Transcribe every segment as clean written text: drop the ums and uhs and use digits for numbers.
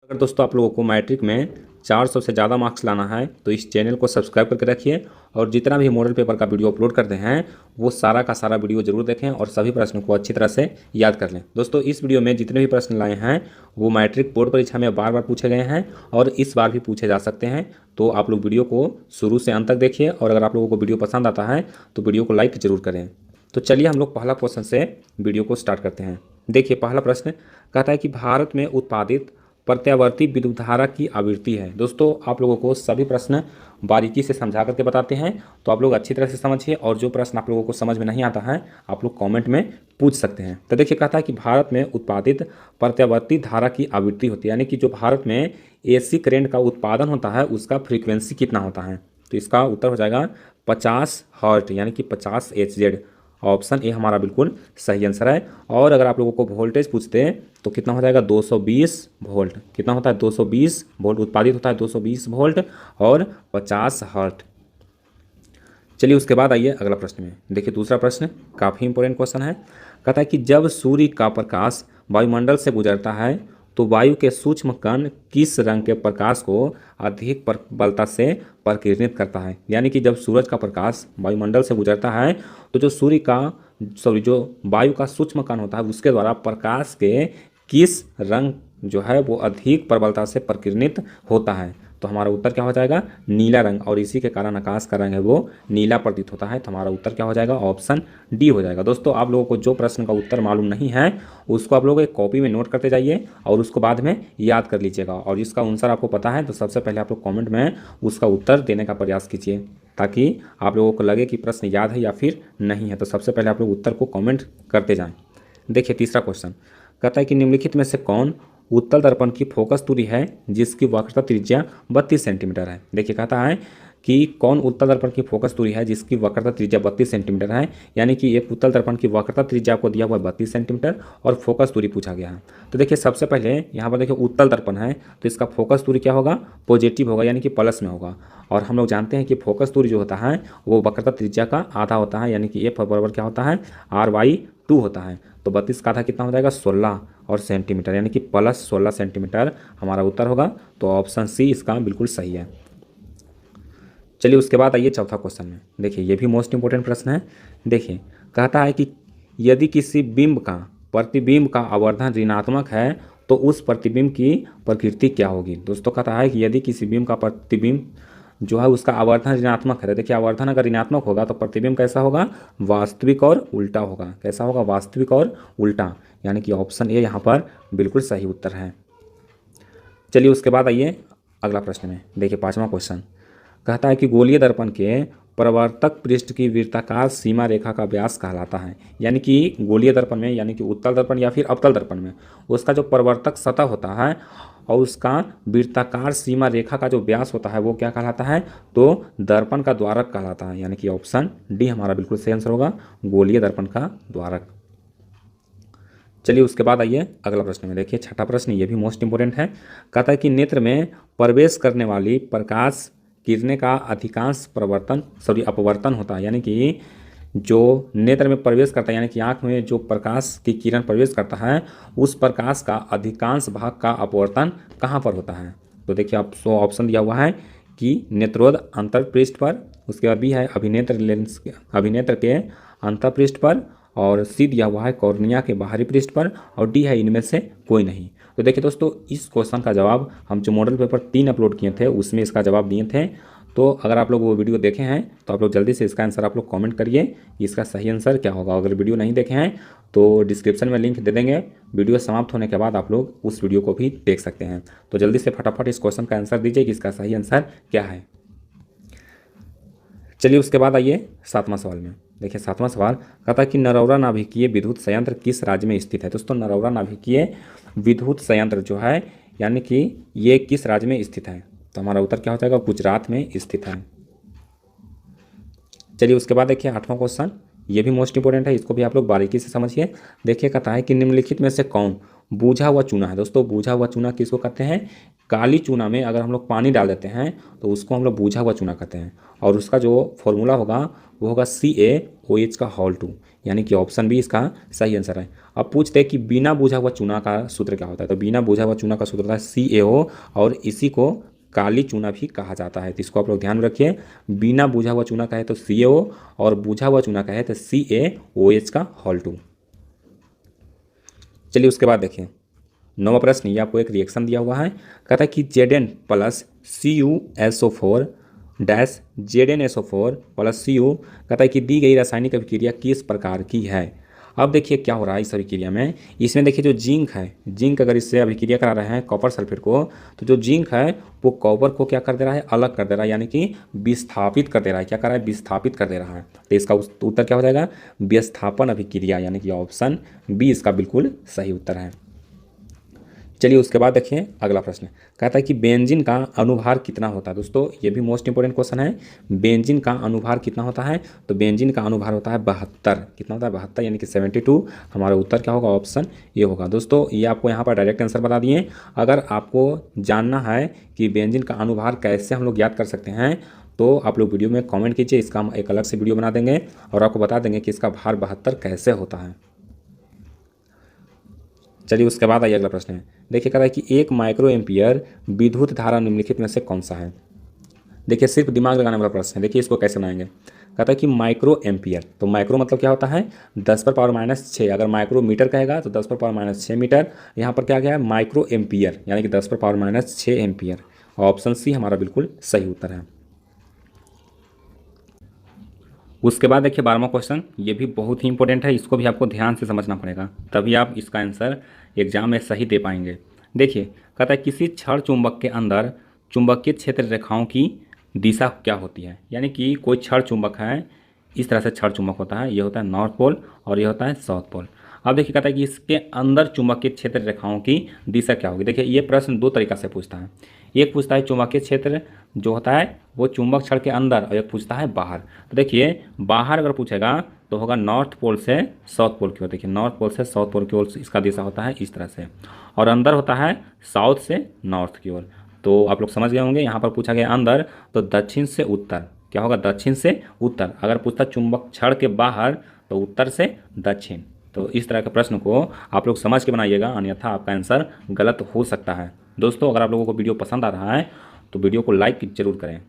अगर दोस्तों आप लोगों को मैट्रिक में 400 से ज़्यादा मार्क्स लाना है तो इस चैनल को सब्सक्राइब करके रखिए और जितना भी मॉडल पेपर का वीडियो अपलोड करते हैं वो सारा का सारा वीडियो जरूर देखें और सभी प्रश्नों को अच्छी तरह से याद कर लें। दोस्तों इस वीडियो में जितने भी प्रश्न लाए हैं वो मैट्रिक बोर्ड परीक्षा में बार बार पूछे गए हैं और इस बार भी पूछे जा सकते हैं। तो आप लोग वीडियो को शुरू से अंत तक देखिए और अगर आप लोगों को वीडियो पसंद आता है तो वीडियो को लाइक जरूर करें। तो चलिए हम लोग पहला क्वेश्चन से वीडियो को स्टार्ट करते हैं। देखिए पहला प्रश्न कहता है कि भारत में उत्पादित प्रत्यावर्ती विद्युत धारा की आवृत्ति है। दोस्तों आप लोगों को सभी प्रश्न बारीकी से समझा करके बताते हैं तो आप लोग अच्छी तरह से समझिए और जो प्रश्न आप लोगों को समझ में नहीं आता है आप लोग कमेंट में पूछ सकते हैं। तो देखिए कहता है कि भारत में उत्पादित प्रत्यावर्ती धारा की आवृत्ति होती है, यानी कि जो भारत में एसी करंट का उत्पादन होता है उसका फ्रीक्वेंसी कितना होता है। तो इसका उत्तर हो जाएगा 50 हर्ट्ज यानी कि 50 HZ। ऑप्शन ए हमारा बिल्कुल सही आंसर है। और अगर आप लोगों को वोल्टेज पूछते हैं तो कितना हो जाएगा 220 वोल्ट। कितना होता है 220 वोल्ट उत्पादित होता है 220 वोल्ट और 50 हर्ट्ज। चलिए उसके बाद आइए अगला प्रश्न में। देखिए दूसरा प्रश्न काफ़ी इंपॉर्टेंट क्वेश्चन है। कहता है कि जब सूर्य का प्रकाश वायुमंडल से गुजरता है तो वायु के सूक्ष्म कण किस रंग के प्रकाश को अधिक प्रबलता से प्रकीर्णित करता है। यानी कि जब सूरज का प्रकाश वायुमंडल से गुजरता है तो जो वायु का सूक्ष्म कण होता है उसके द्वारा प्रकाश के किस रंग जो है वो अधिक प्रबलता से प्रकीर्णित होता है। तो हमारा उत्तर क्या हो जाएगा नीला रंग, और इसी के कारण आकाश का रंग है वो नीला प्रतीत होता है। तो हमारा उत्तर क्या हो जाएगा ऑप्शन डी हो जाएगा। दोस्तों आप लोगों को जो प्रश्न का उत्तर मालूम नहीं है उसको आप लोग एक कॉपी में नोट करते जाइए और उसको बाद में याद कर लीजिएगा, और जिसका आंसर आपको पता है तो सबसे पहले आप लोग कॉमेंट में उसका उत्तर देने का प्रयास कीजिए ताकि आप लोगों को लगे कि प्रश्न याद है या फिर नहीं है। तो सबसे पहले आप लोग उत्तर को कॉमेंट करते जाएँ। देखिए तीसरा क्वेश्चन कहता है कि निम्नलिखित में से कौन उत्तल दर्पण की फोकस दूरी है जिसकी वक्रता त्रिज्या 32 सेंटीमीटर है। देखिए कहता है कि कौन उत्तल दर्पण की फोकस दूरी है जिसकी वक्रता त्रिज्या 32 सेंटीमीटर है। यानी कि एक उत्तल दर्पण की वक्रता त्रिज्या को दिया हुआ 32 सेंटीमीटर और फोकस दूरी पूछा गया है। तो देखिए सबसे पहले यहाँ पर देखिए उत्तल दर्पण है तो इसका फोकस दूरी क्या होगा पॉजिटिव होगा यानी कि प्लस में होगा। और हम लोग जानते हैं कि फोकस दूरी जो होता है वो वक्रता त्रिज्या का आधा होता है, यानी कि F बराबर क्या होता है R/2 होता है। तो 32 का आधा कितना हो जाएगा 16 और सेंटीमीटर, यानी कि प्लस 16 सेंटीमीटर हमारा उत्तर होगा। तो ऑप्शन सी इसका बिल्कुल सही है। चलिए उसके बाद आइए चौथा क्वेश्चन में। देखिए ये भी मोस्ट इंपॉर्टेंट प्रश्न है। देखिए कहता है कि यदि किसी प्रतिबिंब का आवर्धन ऋणात्मक है तो उस प्रतिबिंब की प्रकृति क्या होगी। दोस्तों कहता है कि यदि किसी बिंब का प्रतिबिंब जो है उसका आवर्धन ऋणात्मक है, तो देखिए आवर्धन अगर ऋणात्मक होगा तो प्रतिबिंब कैसा होगा वास्तविक और उल्टा होगा। कैसा होगा वास्तविक और उल्टा, यानी कि ऑप्शन ए यहाँ पर बिल्कुल सही उत्तर है। चलिए उसके बाद आइए अगला प्रश्न में। देखिए पांचवा क्वेश्चन कहता है कि गोलीय दर्पण के परावर्तक पृष्ठ की वृत्ताकार सीमा रेखा का व्यास कहलाता है। यानी कि गोलीय दर्पण में यानी कि उत्तल दर्पण या फिर अवतल दर्पण में उसका जो परावर्तक सतह होता है और उसका वृत्ताकार सीमा रेखा का जो व्यास होता है वो क्या कहलाता है तो दर्पण का द्वारक कहलाता है। यानी कि ऑप्शन डी हमारा बिल्कुल सही आंसर होगा गोलीय दर्पण का द्वारक। चलिए उसके बाद आइए अगला प्रश्न में। देखिए छठा प्रश्न ये भी मोस्ट इंपोर्टेंट है। कहता है कि नेत्र में प्रवेश करने वाली प्रकाश किरणें का अधिकांश अपवर्तन होता है। यानी कि जो नेत्र में प्रवेश करता है यानी कि आँख में जो प्रकाश की किरण प्रवेश करता है उस प्रकाश का अधिकांश भाग का अपवर्तन कहाँ पर होता है। तो देखिए आप ऑप्शन दिया हुआ है कि नेत्रोद अंतरपृष्ठ पर, उसके बाद बी है अभिनेत्र के अंतरपृष्ठ पर, और सी दिया हुआ है कॉर्निया के बाहरी पृष्ठ पर, और डी है इनमें से कोई नहीं। तो देखिए दोस्तों इस क्वेश्चन का जवाब हम जो मॉडल पेपर 3 अपलोड किए थे उसमें इसका जवाब दिए थे। तो अगर आप लोग वो वीडियो देखे हैं तो आप लोग जल्दी से इसका आंसर आप लोग कमेंट करिए कि इसका सही आंसर क्या होगा। अगर वीडियो नहीं देखे हैं तो डिस्क्रिप्शन में लिंक दे देंगे, वीडियो समाप्त होने के बाद आप लोग उस वीडियो को भी देख सकते हैं। तो जल्दी से फटाफट इस क्वेश्चन का आंसर दीजिए कि इसका सही आंसर क्या है। चलिए उसके बाद आइए सातवां सवाल में। देखिए सातवां सवाल कहता है कि नरौरा नाभिकीय विद्युत संयंत्र किस राज्य में स्थित है। दोस्तों नरौरा नाभिकीय विद्युत संयंत्र जो है यानी कि ये किस राज्य में स्थित है। तो हमारा उत्तर क्या हो जाएगा गुजरात में स्थित है। चलिए उसके बाद देखिए आठवां क्वेश्चन ये भी मोस्ट इंपोर्टेंट है, इसको भी आप लोग बारीकी से समझिए। देखिए कहता है कि निम्नलिखित में से कौन बूझा हुआ चूना है। दोस्तों बूझा हुआ चूना किसको कहते हैं काली चूना में अगर हम लोग पानी डाल देते हैं तो उसको हम लोग बूझा हुआ चूना कहते हैं, और उसका जो फॉर्मूला होगा वो होगा CaOH का होल 2, यानी कि ऑप्शन बी इसका सही आंसर है। अब पूछते हैं कि बिना बूझा हुआ चूना का सूत्र क्या होता है, तो बिना बूझा हुआ चूना का सूत्र होता है CaO, और इसी को काली चूना भी कहा जाता है। तो इसको आप लोग ध्यान में रखिए, बिना बूझा हुआ चूना कहे तो CaO, और बूझा हुआ चूना कहे तो CaOH का होल 2। चलिए उसके बाद देखिए 9वां प्रश्न, ये आपको एक रिएक्शन दिया हुआ है। कहता है कि Zn plus CuSO4 dash ZnSO4 plus Cu, कहता है कि दी गई रासायनिक अभिक्रिया किस प्रकार की है। अब देखिए क्या हो रहा है इस अभिक्रिया में, इसमें देखिए जो जिंक है, जिंक अगर इससे अभिक्रिया करा रहे हैं कॉपर सल्फेट को, तो जो जिंक है वो कॉपर को क्या कर दे रहा है, अलग कर दे रहा है, यानी कि विस्थापित कर दे रहा है। क्या कर रहा है, विस्थापित कर दे रहा है। तो इसका उत्तर क्या हो जाएगा, विस्थापन अभिक्रिया, यानी कि ऑप्शन बी इसका बिल्कुल सही उत्तर है। चलिए उसके बाद देखिए अगला प्रश्न, कहता है कि बेंजीन का अनुभार कितना होता है। दोस्तों ये भी मोस्ट इंपोर्टेंट क्वेश्चन है, बेंजीन का अनुभार कितना होता है, तो बेंजीन का अनुभार होता है 72। कितना होता है, 72, यानी कि 72। हमारा उत्तर क्या होगा, ऑप्शन ये होगा। दोस्तों ये आपको यहाँ पर डायरेक्ट आंसर बता दिए। अगर आपको जानना है कि बेंजीन का अनुभार कैसे हम लोग याद कर सकते हैं, तो आप लोग वीडियो में कॉमेंट कीजिए, इसका हम एक अलग से वीडियो बना देंगे और आपको बता देंगे कि इसका भार 72 कैसे होता है। चलिए उसके बाद आइए अगला प्रश्न है। देखिए कह रहा है कि 1 माइक्रो एम्पियर विद्युत धारा निम्नलिखित में से कौन सा है। देखिए सिर्फ दिमाग लगाने वाला प्रश्न है। देखिए इसको कैसे बनाएंगे, कहता है कि माइक्रो एम्पियर, तो माइक्रो मतलब क्या होता है 10⁻⁻6। अगर माइक्रो मीटर कहेगा तो 10⁻⁻6 मीटर। यहाँ पर क्या गया है माइक्रो एम्पियर, यानी कि 10⁻⁻6 एम्पियर। ऑप्शन सी हमारा बिल्कुल सही उत्तर है। उसके बाद देखिए 12वां क्वेश्चन, ये भी बहुत ही इंपॉर्टेंट है, इसको भी आपको ध्यान से समझना पड़ेगा, तभी आप इसका आंसर एग्जाम में सही दे पाएंगे। देखिए कहता है किसी क्षण चुंबक के अंदर चुंबकीय क्षेत्र रेखाओं की दिशा क्या होती है। यानी कि कोई क्षण चुंबक है, इस तरह से क्षण चुंबक होता है, ये होता है नॉर्थ पोल और ये होता है साउथ पोल। अब देखिए कहता है कि इसके अंदर चुंबकीय क्षेत्र रेखाओं की दिशा क्या होगी। देखिए ये प्रश्न दो तरीका से पूछता है, एक पूछता है चुंबकीय क्षेत्र जो होता है वो चुंबक छड़ के अंदर, और एक पूछता है बाहर। तो देखिए बाहर अगर पूछेगा तो होगा नॉर्थ पोल से साउथ पोल की ओर। देखिए नॉर्थ पोल से साउथ पोल की ओर इसका दिशा होता है इस तरह से, और अंदर होता है साउथ से नॉर्थ की ओर। तो आप लोग समझ गए होंगे, यहाँ पर पूछा गया अंदर तो दक्षिण से उत्तर, क्या होगा दक्षिण से उत्तर। अगर पूछता चुंबक छड़ के बाहर तो उत्तर से दक्षिण। तो इस तरह के प्रश्न को आप लोग समझ के बनाइएगा, अन्यथा आपका आंसर गलत हो सकता है। दोस्तों अगर आप लोगों को वीडियो पसंद आ रहा है तो वीडियो को लाइक जरूर करें।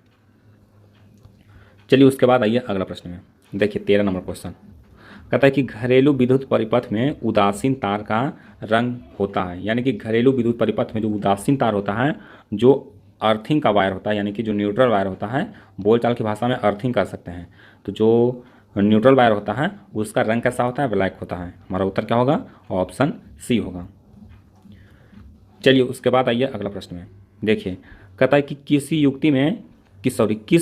चलिए उसके बाद आइए अगला प्रश्न में। देखिए 13 नंबर क्वेश्चन, कहता है कि घरेलू विद्युत परिपथ में उदासीन तार का रंग होता है। यानी कि घरेलू विद्युत परिपथ में जो उदासीन तार होता है, जो अर्थिंग का वायर होता है, यानी कि जो न्यूट्रल वायर होता है, बोलचाल की भाषा में अर्थिंग कर सकते हैं, तो जो न्यूट्रल वायर होता है उसका रंग कैसा होता है, ब्लैक होता है। हमारा उत्तर क्या होगा, ऑप्शन सी होगा। चलिए उसके बाद आइए अगला प्रश्न में। देखिए कहता है कि किस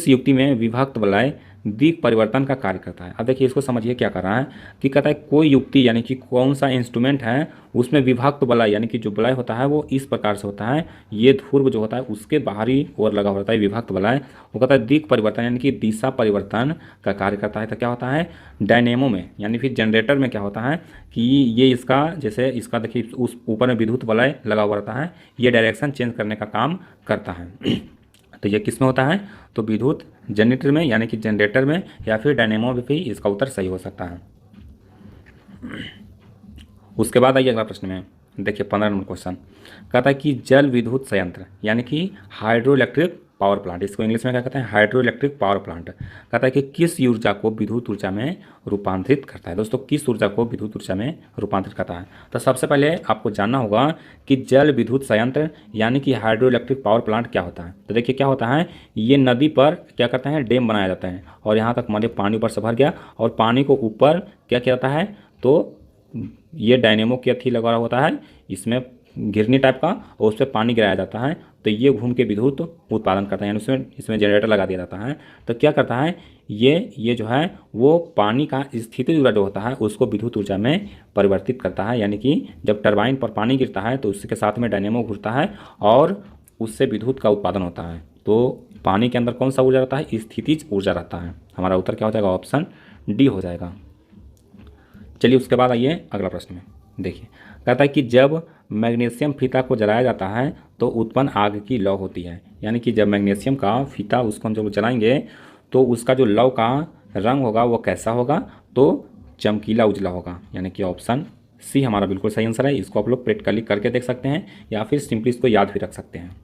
युक्ति में विभक्त वलय दिक् परिवर्तन का कार्य करता है। अब देखिए इसको समझिए क्या कर रहा है कि कहता है कोई युक्ति यानी कि कौन सा इंस्ट्रूमेंट है उसमें विभक्त वलय, यानी कि जो वलय होता है वो इस प्रकार से होता है, ये ध्रुव जो होता है उसके बाहरी ओर लगा होता है विभक्त वलय, वो कहता है दिक् परिवर्तन यानी कि दिशा परिवर्तन का कार्य करता है। तो क्या होता है डायनेमो में, यानी फिर जनरेटर में क्या होता है कि ये इसका जैसे इसका देखिए उस ऊपर में विद्युत वलय लगा हुआ रहता है, ये डायरेक्शन चेंज करने का काम करता है। तो ये किस में होता है, तो विद्युत जनरेटर में, यानी कि जनरेटर में या फिर डायनेमो में भी इसका उत्तर सही हो सकता है। उसके बाद आइए अगला प्रश्न में। देखिए 15 नंबर क्वेश्चन, कहता है कि जल विद्युत संयंत्र यानी कि हाइड्रो इलेक्ट्रिक पावर प्लांट, इसको इंग्लिश में क्या कहते हैं हाइड्रो इलेक्ट्रिक पावर प्लांट, कहता है कि किस ऊर्जा को विद्युत ऊर्जा में रूपांतरित करता है। दोस्तों किस ऊर्जा को विद्युत ऊर्जा में रूपांतरित करता है, तो सबसे पहले आपको जानना होगा कि जल विद्युत संयंत्र यानी कि हाइड्रो इलेक्ट्रिक पावर प्लांट क्या होता है। तो देखिए क्या होता है, ये नदी पर क्या करते हैं डैम बनाया जाता है, और यहाँ तक मान पानी ऊपर से भर गया और पानी को ऊपर क्या किया जाता है, तो ये डायनेमो की अथी लगा होता है, इसमें घिरनी टाइप का, और उस पर पानी गिराया जाता है, तो ये घूम के विद्युत उत्पादन करता है, यानी इसमें जनरेटर लगा दिया जाता है। तो क्या करता है ये जो है वो पानी का स्थितिज ऊर्जा जो होता है उसको विद्युत ऊर्जा में परिवर्तित करता है। यानी कि जब टरबाइन पर पानी गिरता है तो उसके साथ में डायनेमो घूमता है और उससे विद्युत का उत्पादन होता है। तो पानी के अंदर कौन सा ऊर्जा रहता है, स्थितिज ऊर्जा रहता है। हमारा उत्तर क्या हो जाएगा, ऑप्शन डी हो जाएगा। चलिए उसके बाद आइए अगला प्रश्न में। देखिए कहता है कि जब मैग्नीशियम फीता को जलाया जाता है तो उत्पन्न आग की लौ होती है। यानी कि जब मैग्नीशियम का फीता उसको हम जब जलाएंगे तो उसका जो लौ का रंग होगा वो कैसा होगा, तो चमकीला उजला होगा। यानी कि ऑप्शन सी हमारा बिल्कुल सही आंसर है। इसको आप लोग प्रैक्टिकली करके देख सकते हैं या फिर सिंपली इसको याद भी रख सकते हैं।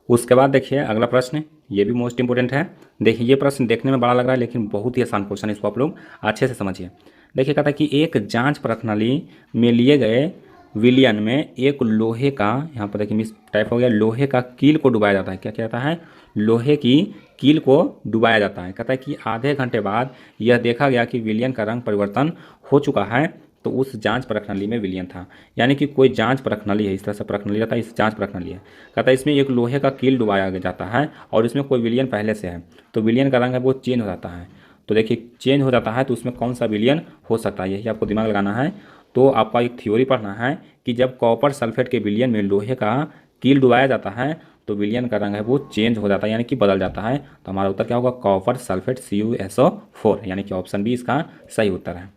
उसके बाद देखिए अगला प्रश्न, ये भी मोस्ट इंपोर्टेंट है। देखिए ये प्रश्न देखने में बड़ा लग रहा है लेकिन बहुत ही आसान क्वेश्चन है, इसको आप लोग अच्छे से समझिए। देखिए कहता है कि एक जांच प्रणाली में लिए गए विलियन में एक लोहे का, यहाँ पर देखिए मिस टाइप हो गया, लोहे का कील को डुबाया जाता है। क्या कहता है, लोहे की कील को डुबाया जाता है। कहता है कि आधे घंटे बाद यह देखा गया कि विलियन का रंग परिवर्तन हो चुका है, तो उस जांच प्रणाली में विलियन था। यानी कि कोई जांच प्रणाली है, इस तरह से प्रणाली रहता है, इस जांच प्रणाली है। कहता है इसमें एक लोहे का कील डुबाया जाता है और इसमें कोई विलियन पहले से है, तो विलियन का रंग है वो चेंज हो जाता है। तो देखिए चेंज हो जाता है तो उसमें कौन सा विलियन हो सकता है, यही आपको दिमाग लगाना है। तो आपका एक थ्योरी पढ़ना है कि जब कॉपर सल्फेट के विलियन में लोहे का कील डुबाया जाता है तो विलियन का रंग है वो चेंज हो जाता है, यानी कि बदल जाता है। तो हमारा उत्तर क्या होगा, कॉपर सल्फेट CuSO4, यानी कि ऑप्शन बी इसका सही उत्तर है।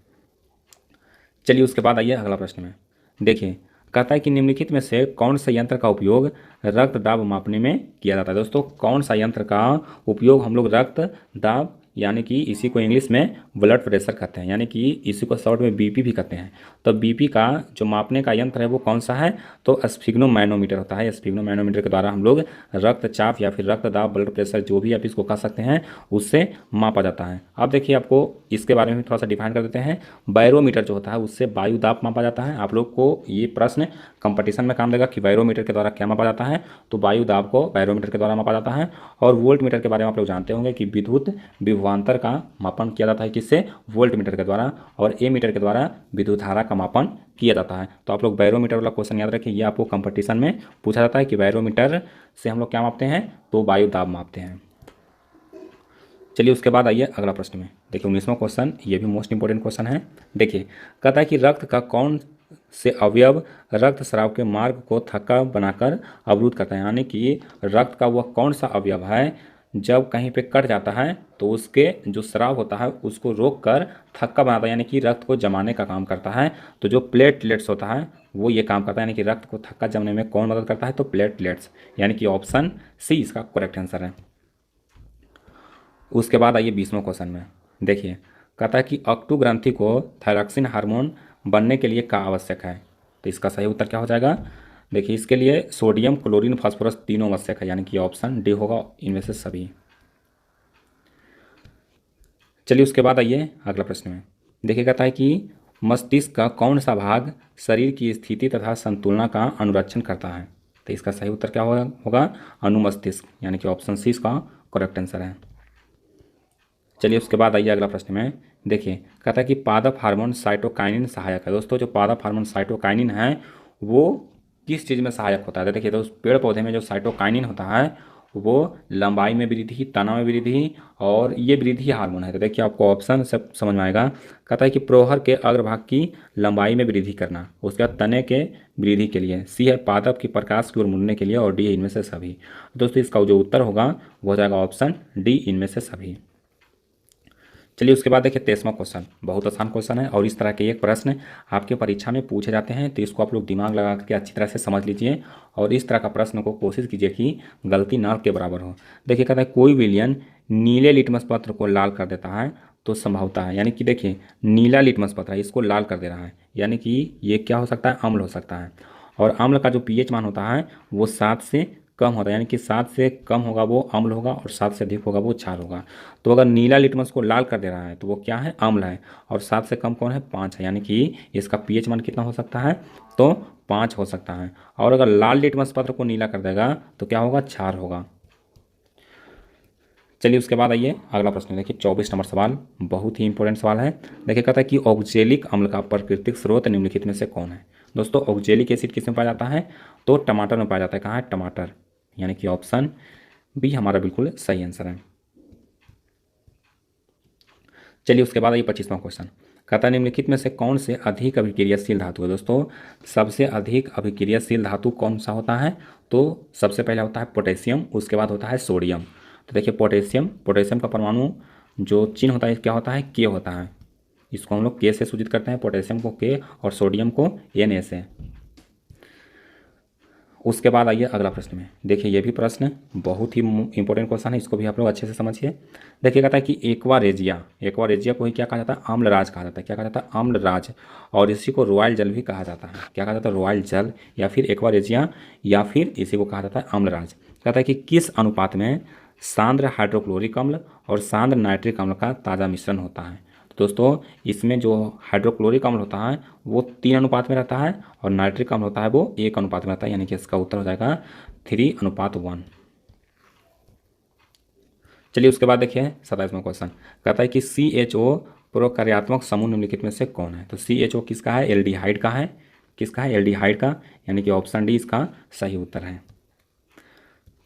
चलिए उसके बाद आइए अगला प्रश्न में। देखिए कहता है कि निम्नलिखित में से कौन सा यंत्र का उपयोग रक्त दाब मापने में किया जाता है। दोस्तों कौन सा यंत्र का उपयोग हम लोग रक्त दाब, यानी कि इसी को इंग्लिश में ब्लड प्रेशर कहते हैं, यानी कि इसी को शॉर्ट में बीपी भी कहते हैं। तो बीपी का जो मापने का यंत्र है वो कौन सा है, तो स्फिग्नोमैनोमीटर होता है। स्फिग्नोमैनोमीटर के द्वारा हम लोग रक्तचाप या फिर रक्त दाब, ब्लड प्रेशर, जो भी आप इसको कह सकते हैं, उससे मापा जाता है। अब देखिए आपको इसके बारे में थोड़ा सा डिफाइन कर देते हैं। बैरोमीटर जो होता है उससे वायु दाब मापा जाता है। आप लोग को ये प्रश्न कंपटीशन में काम देगा कि बैरोमीटर के द्वारा क्या मापा जाता है, तो वायु दाब को बैरोमीटर के द्वारा मापा जाता है। और वोल्ट मीटर के बारे में आप लोग जानते होंगे कि विद्युत विभवांतर का मापन किया जाता है किससे, वोल्ट मीटर के द्वारा। और ए मीटर के द्वारा विद्युत धारा का मापन किया जाता है। तो आप लोग बैरोमीटर वाला क्वेश्चन याद रखिए, ये आपको कंपटीशन में पूछा जाता है कि बैरोमीटर से हम लोग क्या मापते हैं, तो वायु दाब मापते हैं। चलिए उसके बाद आइए अगला प्रश्न में। देखिए 19वां क्वेश्चन, ये भी मोस्ट इंपोर्टेंट क्वेश्चन है। देखिए कहता है कि रक्त का कौन से अवयव रक्त स्राव के मार्ग को थक्का बनाकर अवरुद्ध करता है। यानी कि रक्त का वह कौन सा अवयव है जब कहीं पे कट जाता है तो उसके जो स्राव होता है उसको रोक कर थक्का बनाता है, यानी कि रक्त को जमाने का काम करता है। तो जो प्लेटलेट्स होता है वो ये काम करता है, यानी कि रक्त को थक्का जमने में कौन मदद करता है, तो प्लेटलेट्स, यानी कि ऑप्शन सी इसका करेक्ट आंसर है। उसके बाद आइए 20वां क्वेश्चन में। देखिए कहता है कि अक्टू ग्रंथि को थायरॉक्सिन हार्मोन बनने के लिए क्या आवश्यक है, तो इसका सही उत्तर क्या हो जाएगा। देखिए इसके लिए सोडियम, क्लोरीन, फास्फोरस तीनों आवश्यक है, यानी कि ऑप्शन डी होगा इनमें से सभी। चलिए उसके बाद आइए अगला प्रश्न में। देखिए कहता है कि मस्तिष्क का कौन सा भाग शरीर की स्थिति तथा संतुलना का अनुरक्षण करता है, तो इसका सही उत्तर क्या होगा, अनुमस्तिष्क, यानी कि ऑप्शन सी इसका करेक्ट आंसर है। चलिए उसके बाद आइए अगला प्रश्न में। देखिए कहता है कि पादप हार्मोन साइटोकाइनिन सहायक है। दोस्तों जो पादप हार्मोन साइटोकाइनिन है वो किस चीज़ में सहायक होता है, तो देखिए दोस्त पेड़ पौधे में जो साइटोकाइनिन होता है वो लंबाई में वृद्धि, तना में वृद्धि और ये वृद्धि हार्मोन है। तो देखिए आपको ऑप्शन सब समझ में आएगा। कहता है कि प्रोहर के अग्रभाग की लंबाई में वृद्धि करना, उसके बाद तने के वृद्धि के लिए, सी है पादप की प्रकाश की ओर मुड़ने के लिए और डी इनमें से सभी। दोस्तों इसका जो उत्तर होगा वो हो जाएगा ऑप्शन डी इनमें से सभी। चलिए उसके बाद देखिए 23वां क्वेश्चन, बहुत आसान क्वेश्चन है और इस तरह के एक प्रश्न आपके परीक्षा में पूछे जाते हैं, तो इसको आप लोग दिमाग लगा करके अच्छी तरह से समझ लीजिए और इस तरह का प्रश्न को कोशिश कीजिए कि गलती ना के बराबर हो। देखिए कहता है कोई विलियन नीले लिटमस पत्र को लाल कर देता है तो संभवता है, यानी कि देखिए नीला लिटमस पत्र है इसको लाल कर दे रहा है, यानी कि ये क्या हो सकता है, अम्ल हो सकता है। और अम्ल का जो pH मान होता है वो 7 से कम होता है, यानी कि 7 से कम होगा वो अम्ल होगा और 7 से अधिक होगा वो क्षार होगा। तो अगर नीला लिटमस को लाल कर दे रहा है तो वो क्या है, अम्ल है। और 7 से कम कौन है, 5 है, यानी कि इसका pH मान कितना हो सकता है, तो 5 हो सकता है। और अगर लाल लिटमस पत्र को नीला कर देगा तो क्या होगा, क्षार होगा। चलिए उसके बाद आइए अगला प्रश्न। देखिए 24 नंबर सवाल बहुत ही इंपॉर्टेंट सवाल है। देखिए कहता है कि ऑक्जेलिक अम्ल का प्राकृतिक स्रोत निम्नलिखित में से कौन है। दोस्तों ऑक्जेलिक एसिड किस में पाया जाता है, तो टमाटर में पाया जाता है। कहाँ है, टमाटर, यानी कि ऑप्शन बी हमारा बिल्कुल सही आंसर है। चलिए उसके बाद आइए 25वां क्वेश्चन। कहता है निम्नलिखित में से कौन से अधिक अभिक्रियाशील धातु है। दोस्तों सबसे अधिक अभिक्रियाशील धातु कौन सा होता है, तो सबसे पहले होता है पोटेशियम, उसके बाद होता है सोडियम। तो देखिए पोटेशियम का परमाणु जो चिन्ह होता है क्या होता है, के होता है। इसको हम लोग के से सूचित करते हैं, पोटेशियम को के और सोडियम को Na से। उसके बाद आइए अगला प्रश्न में। देखिए ये भी प्रश्न बहुत ही इंपॉर्टेंट क्वेश्चन है, इसको भी आप लोग अच्छे से समझिए। देखिए कहता है कि एक्वा रेजिया को ही क्या कहा जाता है, आम्लराज कहा जाता है। क्या कहा जाता है, आम्लराज। और इसी को रॉयल जल भी कहा जाता है। क्या कहा जाता है, रॉयल जल या फिर एक्वा रेजिया या फिर इसी को कहा जाता है आम्लराज। कहता है कि किस अनुपात में सांद्र हाइड्रोक्लोरिक अम्ल और सांद्र नाइट्रिक अम्ल का ताज़ा मिश्रण होता है। दोस्तों इसमें जो हाइड्रोक्लोरिक अम्ल होता है वो 3 अनुपात में रहता है और नाइट्रिक अम्ल होता है वो 1 अनुपात में रहता है, यानी कि इसका उत्तर हो जाएगा 3:1। चलिए उसके बाद देखिए 27वां क्वेश्चन। कहता है कि CHO प्रकार्यात्मक समूह निम्नलिखित में से कौन है। तो CHO किसका है, एल्डिहाइड का है। किसका है, एल्डिहाइड का, यानी कि ऑप्शन डी इसका सही उत्तर है।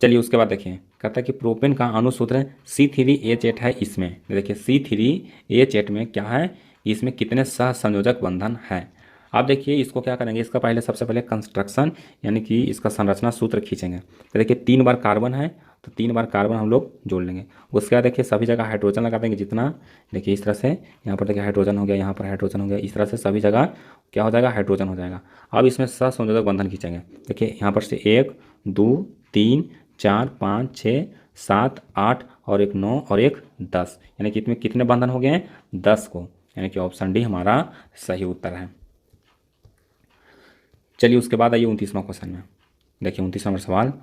चलिए उसके बाद देखिए कहता है कि प्रोपेन का अणुसूत्र C3H8 है। इसमें देखिए C3H8 में क्या है, इसमें कितने सहसंयोजक बंधन है। आप देखिए इसको क्या करेंगे, इसका पहले सबसे पहले कंस्ट्रक्शन यानी कि इसका संरचना सूत्र खींचेंगे। तो देखिए 3 बार कार्बन है तो 3 बार कार्बन हम लोग जोड़ लेंगे। उसके बाद देखिए सभी जगह हाइड्रोजन लगा देंगे जितना, देखिए इस तरह से यहाँ पर देखिए हाइड्रोजन हो गया, यहाँ पर हाइड्रोजन हो गया, इस तरह से सभी जगह क्या हो जाएगा, हाइड्रोजन हो जाएगा। अब इसमें सहसंयोजक बंधन खींचेंगे। देखिए यहाँ पर से 1 2 3 4 5 6 7 8 और एक 9 और एक 10, यानी कि इसमें कितने बंधन हो गए हैं, 10 को, यानी कि ऑप्शन डी हमारा सही उत्तर है। चलिए उसके बाद आइए 29वां क्वेश्चन में। देखिए 29वां सवाल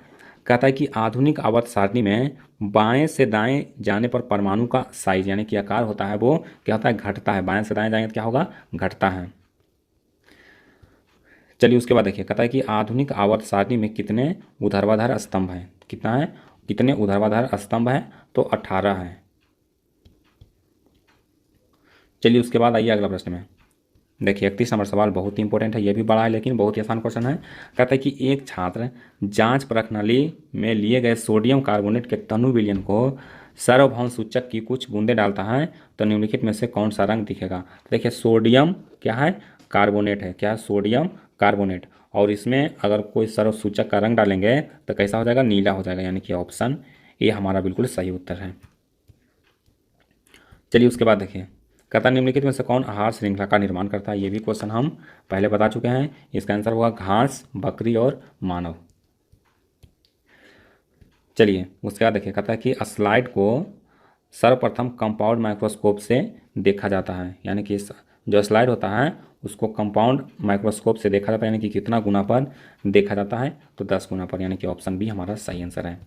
कहता है कि आधुनिक आवर्त सारणी में बाएं से दाएं जाने पर परमाणु का साइज यानी कि आकार होता है वो क्या होता है, घटता है। बाएं से दाएं जाएंगे तो क्या होगा, घटता है। चलिए उसके बाद देखिए कहता है कि आधुनिक आवर्त सारणी में कितने ऊर्ध्वाधर स्तंभ हैं। कितना है, कितने ऊर्ध्वाधर स्तंभ हैं, तो 18 है। चलिए उसके बाद आइए अगला प्रश्न में। देखिए 31 नंबर सवाल बहुत ही इंपॉर्टेंट है, ये भी बड़ा है लेकिन बहुत ही आसान क्वेश्चन है। कहता है कि एक छात्र जांच प्रणाली में लिए गए सोडियम कार्बोनेट के तनु विलयन को सार्वभौम सूचक की कुछ बूंदें डालता है तो निम्नलिखित में से कौन सा रंग दिखेगा। तो देखिए सोडियम क्या है, कार्बोनेट है। क्या है, सोडियम कार्बोनेट। और इसमें अगर कोई सर्वसूचक का रंग डालेंगे तो कैसा हो जाएगा, नीला हो जाएगा, यानी कि ऑप्शन ए हमारा बिल्कुल सही उत्तर है। चलिए उसके बाद देखिए कहता निम्नलिखित में से कौन आहार श्रृंखला का निर्माण करता है। ये भी क्वेश्चन हम पहले बता चुके हैं। इसका आंसर होगा घास, बकरी और मानव। चलिए उसके बाद देखिए कहता है कि स्लाइड को सर्वप्रथम कंपाउंड माइक्रोस्कोप से देखा जाता है, यानी कि जो स्लाइड होता है उसको कंपाउंड माइक्रोस्कोप से देखा जाता है, यानी कि कितना गुना पर देखा जाता है, तो 10 गुना पर, यानी कि ऑप्शन बी हमारा सही आंसर है।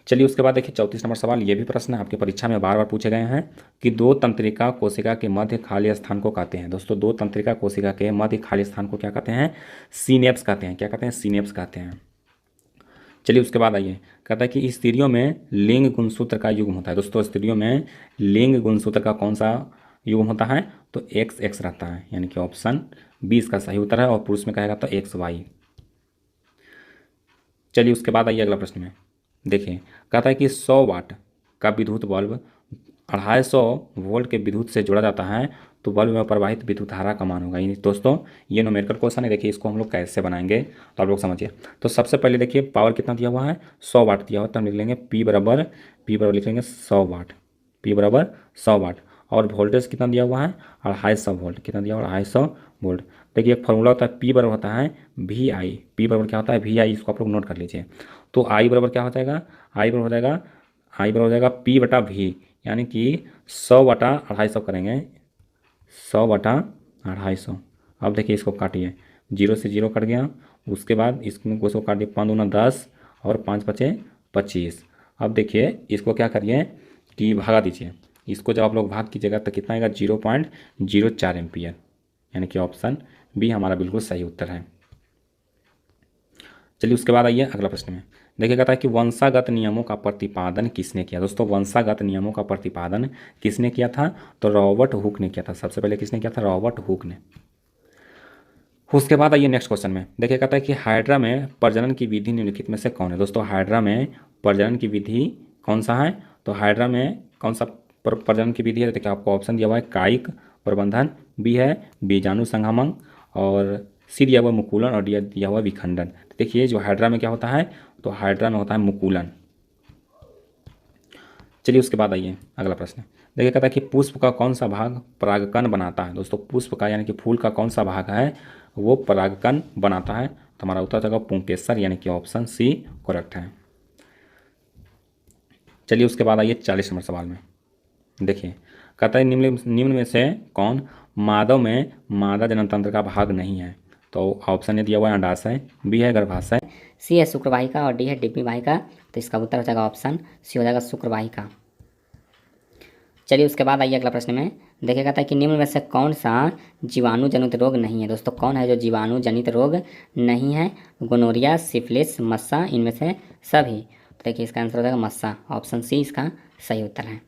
चलिए उसके बाद देखिए 34 नंबर सवाल। ये भी प्रश्न आपकी परीक्षा में बार बार पूछे गए हैं कि दो तंत्रिका कोशिका के मध्य खाली स्थान को कहते हैं। दोस्तों दो तंत्रिका कोशिका के मध्य खाली स्थान को क्या कहते हैं, सीनेप्स कहते हैं। क्या कहते हैं, सीनेप्स कहते हैं। चलिए उसके बाद आइए कहता है कि स्त्रियों में लिंग गुणसूत्र का युग्म होता है। दोस्तों स्त्रियों में लिंग गुणसूत्र का कौन सा युग्म होता है, तो XX रहता है, यानी कि ऑप्शन बी इसका सही उत्तर है। और पुरुष में कहेगा तो XY। चलिए उसके बाद आइए अगला प्रश्न में। देखिए कहता है कि 100 वाट का विद्युत बल्ब 250 वोल्ट के विद्युत से जोड़ा जाता है तो बल्ब में प्रवाहित विद्युत धारा का मान होगा। यानी दोस्तों ये न्यूमेरिकल क्वेश्चन है। देखिए इसको हम लोग कैसे बनाएंगे तो आप लोग समझिए। तो सबसे पहले देखिए पावर कितना दिया हुआ है, 100 वाट दिया हुआ, तो हम लिख लेंगे P बराबर लिख लेंगे 100 वाट, P बराबर 100 वाट। और वोल्टेज कितना दिया हुआ है, 250 वोल्ट। कितना दिया हुआ है, 250 वोल्ट। देखिए एक फॉर्मूला होता है P बराबर होता है VI। P बराबर क्या होता है, VI। इसको आप लोग नोट कर लीजिए। तो I बराबर क्या हो जाएगा, I बराबर हो जाएगा P बटा V, यानी कि 100 बटा 250 करेंगे, 100 बटा 250। अब देखिए इसको काटिए, 0 से 0 कट गया। उसके बाद इसको काट दिए, 5 दूना 10 और 5 बचे 25। अब देखिए इसको क्या करिए कि भागा दीजिए। इसको जब आप लोग भाग कीजिएगा तो कितना आएगा, 0.04 एम्पियर, यानी कि ऑप्शन बी हमारा बिल्कुल सही उत्तर है। चलिए उसके बाद आइए अगला प्रश्न में। देखिए कहता है कि वंशागत नियमों का प्रतिपादन किसने किया। दोस्तों वंशागत नियमों का प्रतिपादन किसने किया था, तो रॉबर्ट हुक ने किया था। सबसे पहले किसने किया था, रॉबर्ट हुक ने। उसके बाद आइए नेक्स्ट क्वेश्चन में। देखिए कहता है कि हाइड्रा में प्रजनन की विधि निम्नलिखित में से कौन है। दोस्तों हाइड्रा में प्रजनन की विधि कौन सा है, तो हाइड्रा में कौन सा प्रजनन की विधि है। देखिए आपको ऑप्शन दिया हुआ है कायिक प्रबंधन, बी है बीजाणु संगमन, और सी दिया हुआ मुकुलन, और डी दिया हुआ विखंडन। देखिए जो हाइड्रा में क्या होता है, तो हाइड्रा में होता है मुकुलन। चलिए उसके बाद आइए अगला प्रश्न। देखिए कहता है कि पुष्प का कौन सा भाग परागकण बनाता है। दोस्तों पुष्प का यानी कि फूल का कौन सा भाग है वो परागकण बनाता है, तो हमारा उत्तर जाएगा पुंकेसर यानी कि ऑप्शन सी करेक्ट है। चलिए उसके बाद आइए 40 नंबर सवाल में। देखिए कहता है निम्न में से कौन मानव में मादा जनन तंत्र का भाग नहीं है। तो ऑप्शन ए दिया हुआ है अंडाशय, बी है गर्भाशय, सी है शुक्रवाहिका और डी है डिम्बी वाहिका। तो इसका उत्तर हो जाएगा ऑप्शन सी हो जाएगा शुक्रवाहिका। चलिए उसके बाद आइए अगला प्रश्न में। देखिए कहता है कि निम्न में से कौन सा जीवाणु जनित रोग नहीं है। दोस्तों कौन है जो जीवाणु जनित रोग नहीं है। गोनोरिया, सिफिलिस, मस्सा, इनमें से सभी। तो देखिए इसका आंसर हो जाएगा मस्सा, ऑप्शन सी इसका सही उत्तर है।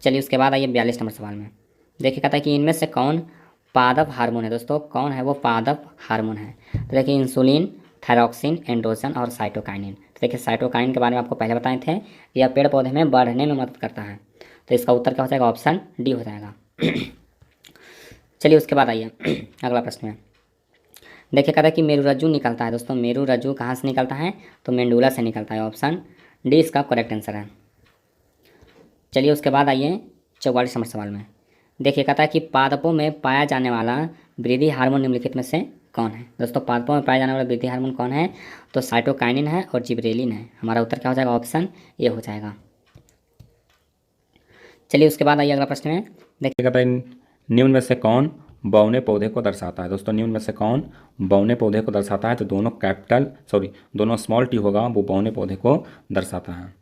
चलिए उसके बाद आइए 42 नंबर सवाल में। देखिए कहता है कि इनमें से कौन पादप हार्मोन है। दोस्तों कौन है वो पादप हार्मोन है। तो देखिए इंसुलिन, थायरॉक्सिन, एंड्रोजन और साइटोकाइनिन। तो देखिए साइटोकाइनिन के बारे में आपको पहले बताए थे कि यह पेड़ पौधे में बढ़ने में मदद करता है। तो इसका उत्तर क्या हो जाएगा, ऑप्शन डी हो जाएगा। चलिए उसके बाद आइए अगला प्रश्न में। देखिए कहता है कि मेरुरज्जु निकलता है। दोस्तों मेरुरज्जु कहाँ से निकलता है, तो मेंडुला से निकलता है, ऑप्शन डी इसका करेक्ट आंसर है। चलिए उसके बाद आइए 44 नंबर सवाल में। देखिए कहता है कि पादपों में पाया जाने वाला वृद्धि हार्मोन निम्नलिखित में से कौन है। दोस्तों पादपों में पाया जाने वाला वृद्धि हार्मोन कौन है, तो साइटोकाइनिन है और जिबरेलिन है। हमारा उत्तर क्या हो जाएगा, ऑप्शन ए हो जाएगा। चलिए उसके बाद आइए अगला प्रश्न में। देखिए कहता है निम्न में से कौन बौने पौधे को दर्शाता है। दोस्तों निम्न में से कौन बौने पौधे को दर्शाता है, तो दोनों स्मॉल टी होगा वो बौने पौधे को दर्शाता है।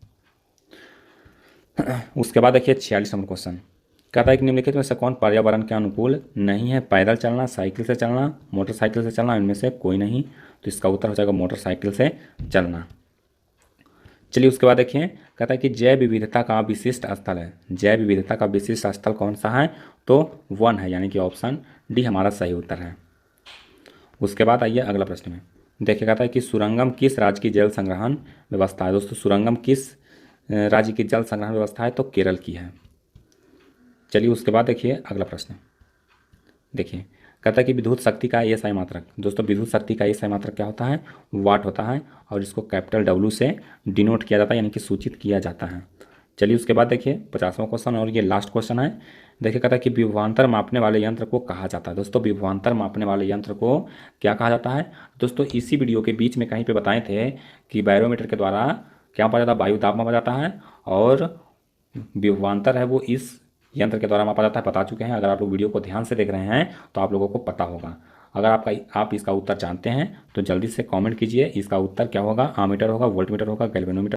उसके बाद देखिए 46 नंबर क्वेश्चन कहता है कि निम्नलिखित में से कौन पर्यावरण के अनुकूल नहीं है। पैदल चलना, साइकिल से चलना, मोटरसाइकिल से चलना, इनमें से कोई नहीं। तो इसका उत्तर हो जाएगा मोटरसाइकिल से चलना। चलिए उसके बाद देखिए कहता है कि जैव विविधता का विशिष्ट स्थल है। जैव विविधता का विशिष्ट स्थल कौन सा है, तो वन है, यानी कि ऑप्शन डी हमारा सही उत्तर है। उसके बाद आइए अगला प्रश्न में। देखिए कहता है कि सुरंगम किस राज्य की जल संग्रहण व्यवस्था है। दोस्तों सुरंगम किस राज्य की जल संग्रहण व्यवस्था है, तो केरल की है। चलिए उसके बाद देखिए अगला प्रश्न। देखिए कहता है कि विद्युत शक्ति का एसआई मात्रक। दोस्तों विद्युत शक्ति का एसआई मात्रक क्या होता है, वाट होता है, और इसको कैपिटल डब्ल्यू से डिनोट किया जाता है, यानी कि सूचित किया जाता है। चलिए उसके बाद देखिए 50वां क्वेश्चन और ये लास्ट क्वेश्चन है। देखिए कहता है कि विभवांतर मापने वाले यंत्र को कहा जाता है। दोस्तों विभवांतर मापने वाले यंत्र को क्या कहा जाता है। दोस्तों इसी वीडियो के बीच में कहीं पे बताए थे कि बैरोमीटर के द्वारा क्या मापा जाता है, वायु दाब मापा जाता है, और विभवांतर है वो इस यंत्र के द्वारा मापा जाता है, बता चुके हैं। अगर आप लोग वीडियो को ध्यान से देख रहे हैं तो आप लोगों को पता होगा। अगर आप इसका उत्तर जानते हैं तो जल्दी से कमेंट कीजिए। इसका उत्तर क्या होगा, आमीटर होगा, वोल्टमीटर होगा, गैल्वेनोमीटर